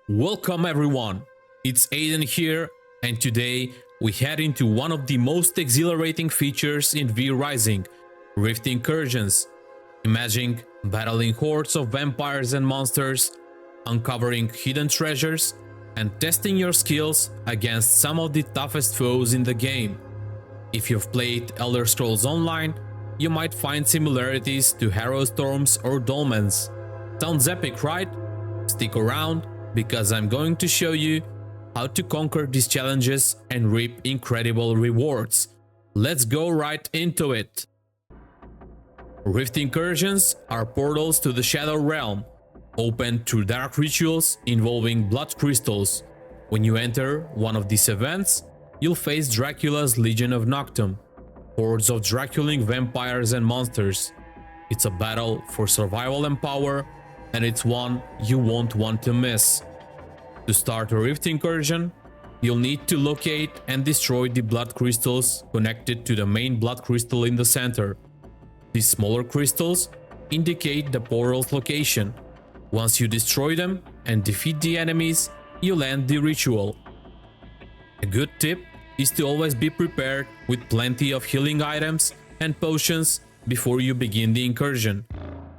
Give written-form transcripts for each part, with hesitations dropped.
Welcome everyone, it's Aiden here, and today we head into one of the most exhilarating features in V Rising, Rift Incursions. Imagine battling hordes of vampires and monsters, uncovering hidden treasures, and testing your skills against some of the toughest foes in the game. If you've played Elder Scrolls Online, you might find similarities to Harrow Storms or Dolmens. Sounds epic, right? Stick around, because I'm going to show you how to conquer these challenges and reap incredible rewards. Let's go right into it. Rift Incursions are portals to the Shadow Realm, open through dark rituals involving blood crystals. When you enter one of these events, you'll face Dracula's Legion of Noctum, hordes of Draculing vampires and monsters. It's a battle for survival and power, and it's one you won't want to miss. To start a Rift Incursion, you'll need to locate and destroy the blood crystals connected to the main blood crystal in the center. These smaller crystals indicate the portal's location. Once you destroy them and defeat the enemies, you'll end the ritual. A good tip is to always be prepared with plenty of healing items and potions before you begin the incursion.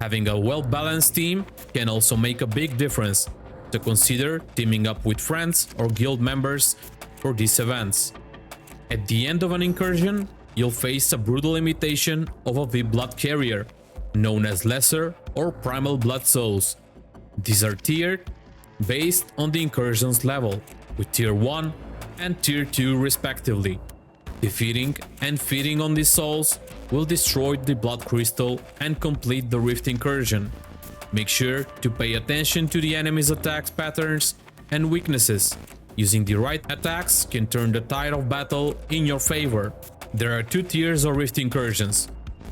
Having a well-balanced team can also make a big difference, so consider teaming up with friends or guild members for these events. At the end of an incursion, you'll face a brutal imitation of a V-Blood carrier, known as Lesser or Primal Blood Souls. These are tiered based on the incursion's level, with Tier 1 and Tier 2 respectively. Defeating and feeding on these souls will destroy the blood crystal and complete the Rift Incursion. Make sure to pay attention to the enemy's attack patterns and weaknesses. Using the right attacks can turn the tide of battle in your favor. There are two tiers of Rift Incursions.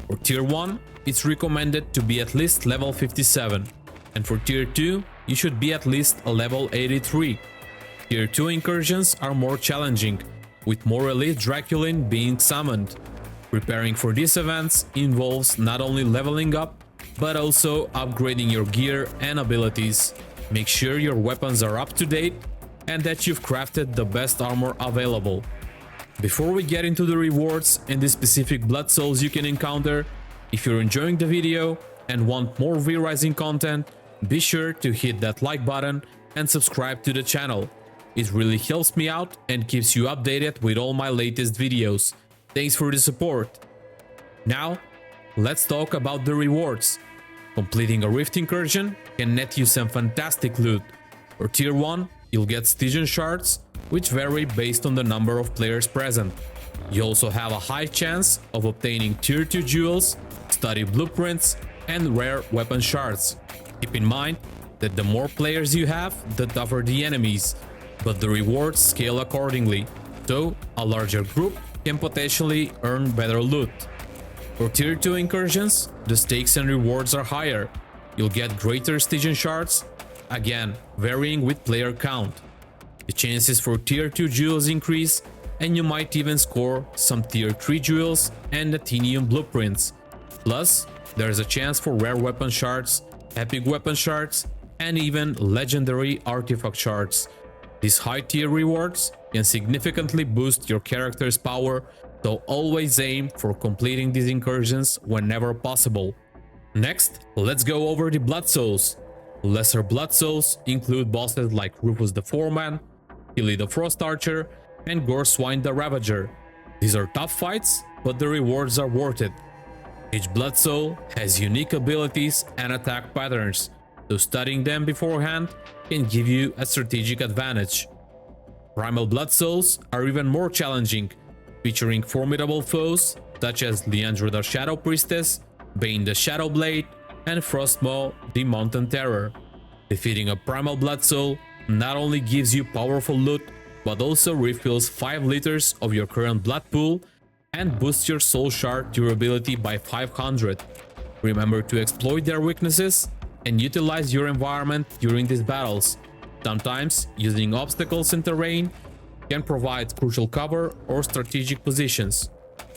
For Tier 1, it's recommended to be at least level 57, and for Tier 2, you should be at least a level 83. Tier 2 incursions are more challenging, with more elite Draculine being summoned. Preparing for these events involves not only leveling up, but also upgrading your gear and abilities. Make sure your weapons are up to date and that you've crafted the best armor available. Before we get into the rewards and the specific blood souls you can encounter, if you're enjoying the video and want more V Rising content, be sure to hit that like button and subscribe to the channel. It really helps me out and keeps you updated with all my latest videos. Thanks for the support. Now, let's talk about the rewards. Completing a Rift Incursion can net you some fantastic loot. For Tier 1, you'll get Stygian Shards, which vary based on the number of players present. You also have a high chance of obtaining Tier 2 jewels, study blueprints, and rare weapon shards. Keep in mind that the more players you have, the tougher the enemies, but the rewards scale accordingly, so a larger group can potentially earn better loot. For Tier 2 incursions, the stakes and rewards are higher. You'll get greater Stygian Shards, again varying with player count. The chances for Tier 2 jewels increase, and you might even score some Tier 3 jewels and Athenium blueprints. Plus, there's a chance for rare weapon shards, epic weapon shards, and even legendary artifact shards. These high-tier rewards can significantly boost your character's power, so always aim for completing these incursions whenever possible. Next, let's go over the blood souls. Lesser blood souls include bosses like Rufus the Foreman, Hilly the Frost Archer, and Gorswine the Ravager. These are tough fights, but the rewards are worth it. Each blood soul has unique abilities and attack patterns, so studying them beforehand can give you a strategic advantage. Primal blood souls are even more challenging, featuring formidable foes such as Leandra the Shadow Priestess, Bane the Shadow Blade, and Frostmaw the Mountain Terror. Defeating a primal blood soul not only gives you powerful loot, but also refills 5 liters of your current blood pool and boosts your soul shard durability by 500. Remember to exploit their weaknesses and utilize your environment during these battles. Sometimes using obstacles and terrain can provide crucial cover or strategic positions.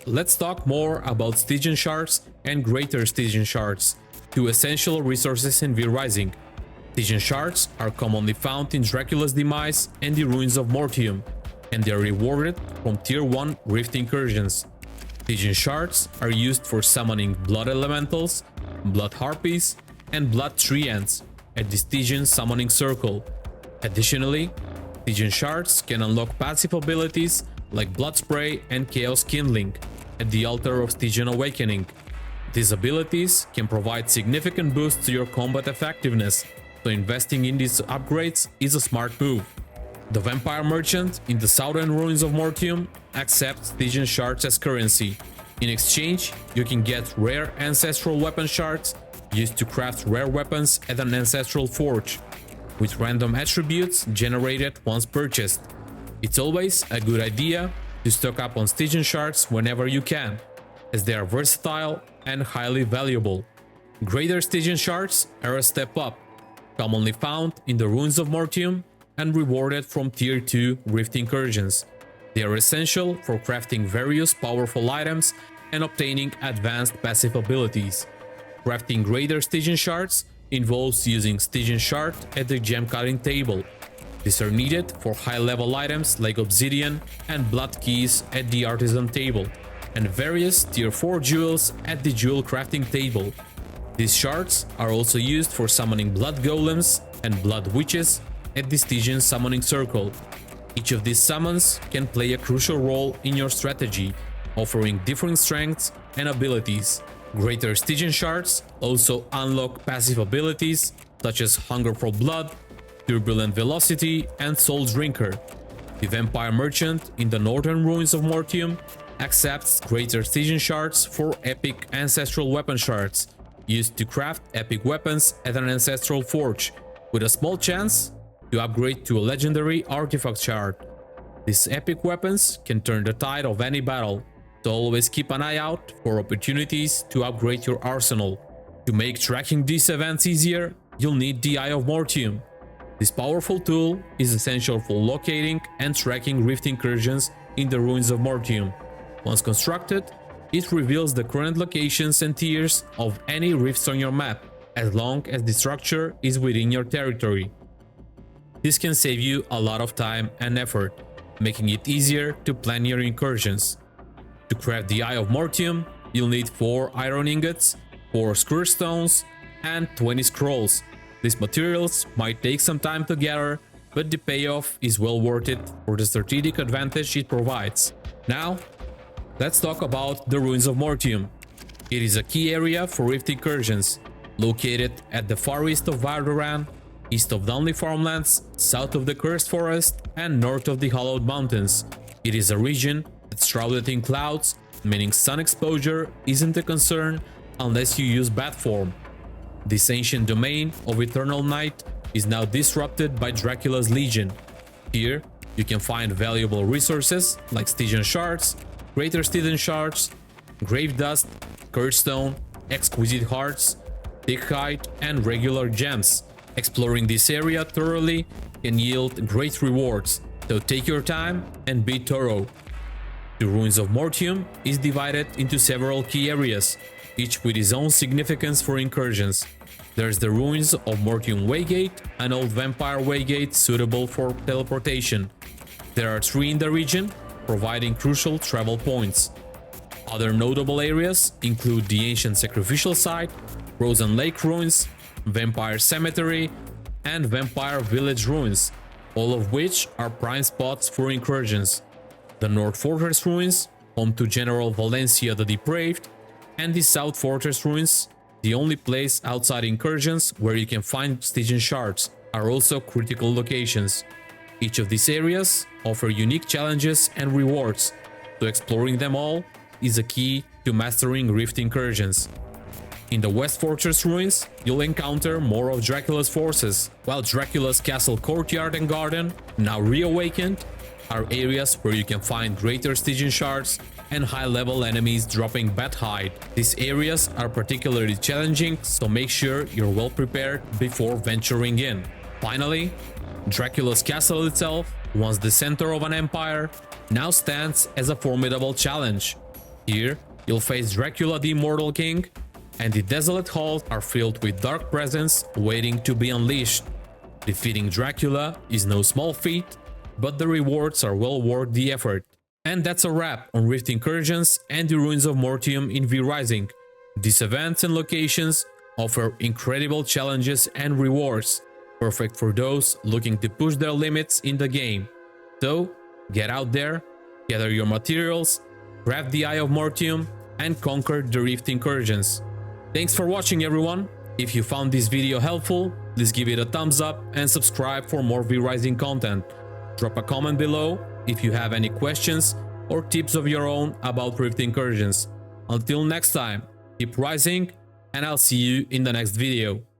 Let's talk more about Stygian Shards and Greater Stygian Shards, two essential resources in V Rising. Stygian Shards are commonly found in Dracula's Demise and the Ruins of Mortium, and they are rewarded from Tier 1 Rift Incursions. Stygian Shards are used for summoning Blood Elementals, Blood Harpies, and Blood Treants at the Stygian Summoning Circle. Additionally, Stygian Shards can unlock passive abilities like Blood Spray and Chaos Kindling at the Altar of Stygian Awakening. These abilities can provide significant boosts to your combat effectiveness, so investing in these upgrades is a smart move. The Vampire Merchant in the southern ruins of Mortium accepts Stygian Shards as currency. In exchange, you can get rare Ancestral Weapon Shards used to craft rare weapons at an Ancestral Forge, with random attributes generated once purchased. It's always a good idea to stock up on Stygian Shards whenever you can, as they are versatile and highly valuable. Greater Stygian Shards are a step up, commonly found in the Ruins of Mortium and rewarded from Tier 2 Rift Incursions. They are essential for crafting various powerful items and obtaining advanced passive abilities. Crafting Greater Stygian Shards involves using Stygian Shard at the gem cutting table. These are needed for high-level items like Obsidian and Blood Keys at the Artisan table, and various Tier 4 jewels at the Jewel crafting table. These shards are also used for summoning Blood Golems and Blood Witches at the Stygian Summoning Circle. Each of these summons can play a crucial role in your strategy, offering different strengths and abilities. Greater Stygian Shards also unlock passive abilities such as Hunger for Blood, Turbulent Velocity, and Soul Drinker. The Vampire Merchant in the northern ruins of Mortium accepts Greater Stygian Shards for epic Ancestral Weapon Shards, used to craft epic weapons at an Ancestral Forge, with a small chance to upgrade to a legendary artifact shard. These epic weapons can turn the tide of any battle, so always keep an eye out for opportunities to upgrade your arsenal. To make tracking these events easier, you'll need the Eye of Mortium. This powerful tool is essential for locating and tracking Rift Incursions in the Ruins of Mortium. Once constructed, it reveals the current locations and tiers of any rifts on your map, as long as the structure is within your territory. This can save you a lot of time and effort, making it easier to plan your incursions. To craft the Eye of Mortium, you'll need 4 iron ingots, 4 square stones, and 20 scrolls. These materials might take some time to gather, but the payoff is well worth it for the strategic advantage it provides. Now, let's talk about the Ruins of Mortium. It is a key area for Rift Incursions, located at the far east of Vardoran, east of Dunley Farmlands, south of the Cursed Forest, and north of the Hallowed Mountains. It is a region that's shrouded in clouds, meaning sun exposure isn't a concern unless you use bat form. This ancient domain of eternal night is now disrupted by Dracula's Legion. Here, you can find valuable resources like Stygian Shards, Greater Stygian Shards, Grave Dust, Curse Stone, Exquisite Hearts, Thick Hide, and regular gems. Exploring this area thoroughly can yield great rewards, so take your time and be thorough. The Ruins of Mortium is divided into several key areas, each with its own significance for incursions. There's the Ruins of Mortium Waygate, an old vampire waygate suitable for teleportation. There are 3 in the region, providing crucial travel points. Other notable areas include the Ancient Sacrificial Site, Frozen Lake Ruins, Vampire Cemetery, and Vampire Village Ruins, all of which are prime spots for incursions. The North Fortress Ruins, home to General Valencia the Depraved, and the South Fortress Ruins, the only place outside incursions where you can find Stygian Shards, are also critical locations. Each of these areas offer unique challenges and rewards, so exploring them all is a key to mastering Rift Incursions. In the West Fortress Ruins, you'll encounter more of Dracula's forces, while Dracula's castle courtyard and garden, now reawakened, are areas where you can find Greater Stygian Shards and high-level enemies dropping Bat Hide. These areas are particularly challenging, so make sure you're well prepared before venturing in. Finally, Dracula's castle itself, once the center of an empire, now stands as a formidable challenge. Here, you'll face Dracula the Immortal King, and the desolate halls are filled with dark presence waiting to be unleashed. Defeating Dracula is no small feat, but the rewards are well worth the effort. And that's a wrap on Rift Incursions and the Ruins of Mortium in V-Rising. These events and locations offer incredible challenges and rewards, perfect for those looking to push their limits in the game. So, get out there, gather your materials, craft the Eye of Mortium, and conquer the Rift Incursions. Thanks for watching, everyone. If you found this video helpful, please give it a thumbs up and subscribe for more V-Rising content. Drop a comment below if you have any questions or tips of your own about Rift Incursions. Until next time, keep rising, and I'll see you in the next video.